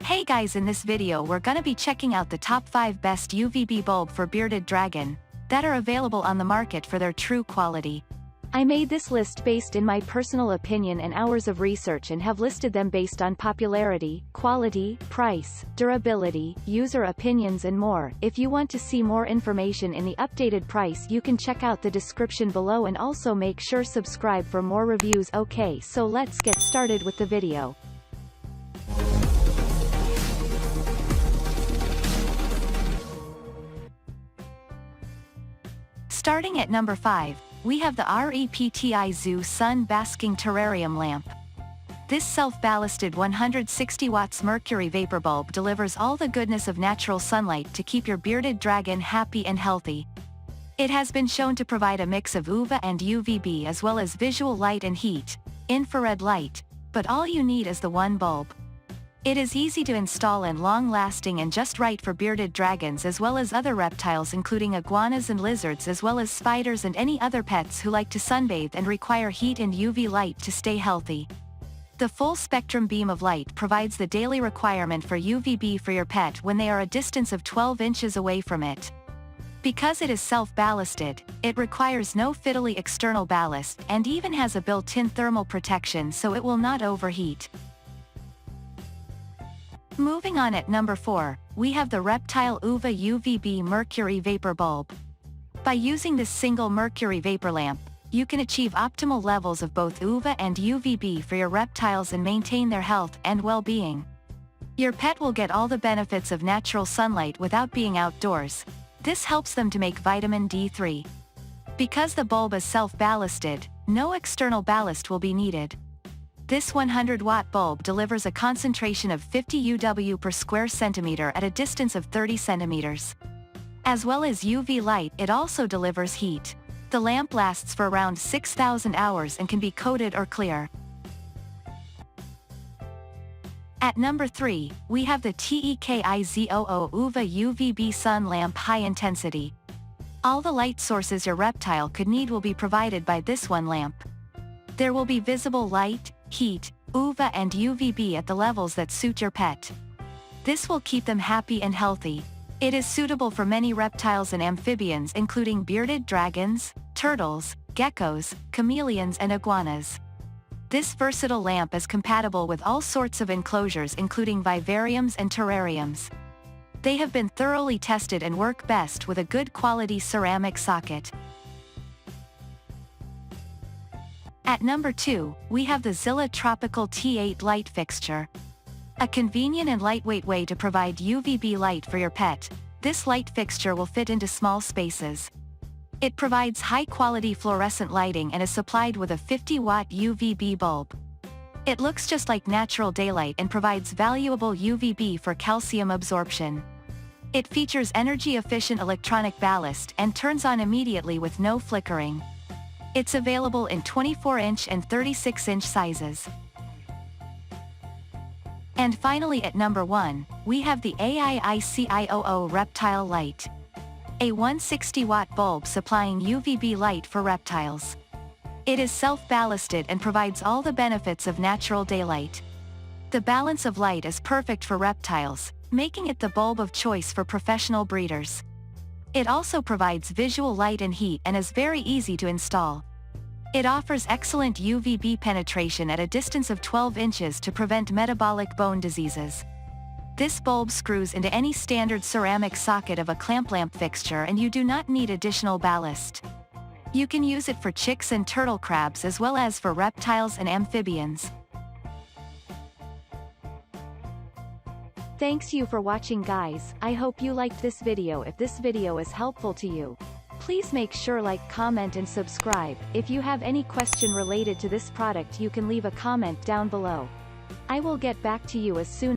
Hey guys, in this video we're gonna be checking out the top 5 best UVB bulb for bearded dragon that are available on the market for their true quality. I made this list based in my personal opinion and hours of research and have listed them based on popularity, quality, price, durability, user opinions and more. If you want to see more information in the updated price, you can check out the description below and also make sure subscribe for more reviews. Okay, so let's get started with the video. Starting at number 5, we have the Reptile Zoo Sun Basking Terrarium Lamp. This self-ballasted 160 watts mercury vapor bulb delivers all the goodness of natural sunlight to keep your bearded dragon happy and healthy. It has been shown to provide a mix of UVA and UVB as well as visual light and heat, infrared light, but all you need is the one bulb. It is easy to install and long-lasting and just right for bearded dragons as well as other reptiles including iguanas and lizards as well as spiders and any other pets who like to sunbathe and require heat and UV light to stay healthy. The full-spectrum beam of light provides the daily requirement for UVB for your pet when they are a distance of 12 inches away from it. Because it is self-ballasted, it requires no fiddly external ballast and even has a built-in thermal protection so it will not overheat. Moving on at number 4, we have the Reptile UVA UVB Mercury Vapor Bulb. By using this single mercury vapor lamp, you can achieve optimal levels of both UVA and UVB for your reptiles and maintain their health and well-being. Your pet will get all the benefits of natural sunlight without being outdoors. This helps them to make vitamin D3. Because the bulb is self-ballasted, no external ballast will be needed. This 100-watt bulb delivers a concentration of 50 UW per square centimeter at a distance of 30 centimeters. As well as UV light, it also delivers heat. The lamp lasts for around 6,000 hours and can be coated or clear. At number 3, we have the Tekizoo UVA UVB Sun Lamp High Intensity. All the light sources your reptile could need will be provided by this one lamp. There will be visible light, heat, UVA and UVB at the levels that suit your pet. This will keep them happy and healthy. It is suitable for many reptiles and amphibians including bearded dragons, turtles, geckos, chameleons and iguanas. This versatile lamp is compatible with all sorts of enclosures including vivariums and terrariums. They have been thoroughly tested and work best with a good quality ceramic socket. At number 2, we have the Zilla Tropical T8 Light Fixture. A convenient and lightweight way to provide UVB light for your pet, this light fixture will fit into small spaces. It provides high-quality fluorescent lighting and is supplied with a 50-watt UVB bulb. It looks just like natural daylight and provides valuable UVB for calcium absorption. It features energy-efficient electronic ballast and turns on immediately with no flickering. It's available in 24-inch and 36-inch sizes. And finally at number 1, we have the AIICIOO Reptile Light. A 160-watt bulb supplying UVB light for reptiles. It is self-ballasted and provides all the benefits of natural daylight. The balance of light is perfect for reptiles, making it the bulb of choice for professional breeders. It also provides visual light and heat and is very easy to install. It offers excellent UVB penetration at a distance of 12 inches to prevent metabolic bone diseases. This bulb screws into any standard ceramic socket of a clamp lamp fixture and you do not need additional ballast. You can use it for chicks and turtle crabs as well as for reptiles and amphibians. Thanks you for watching guys. I hope you liked this video. If this video is helpful to you, please make sure like, comment and subscribe. If you have any question related to this product you can leave a comment down below. I will get back to you as soon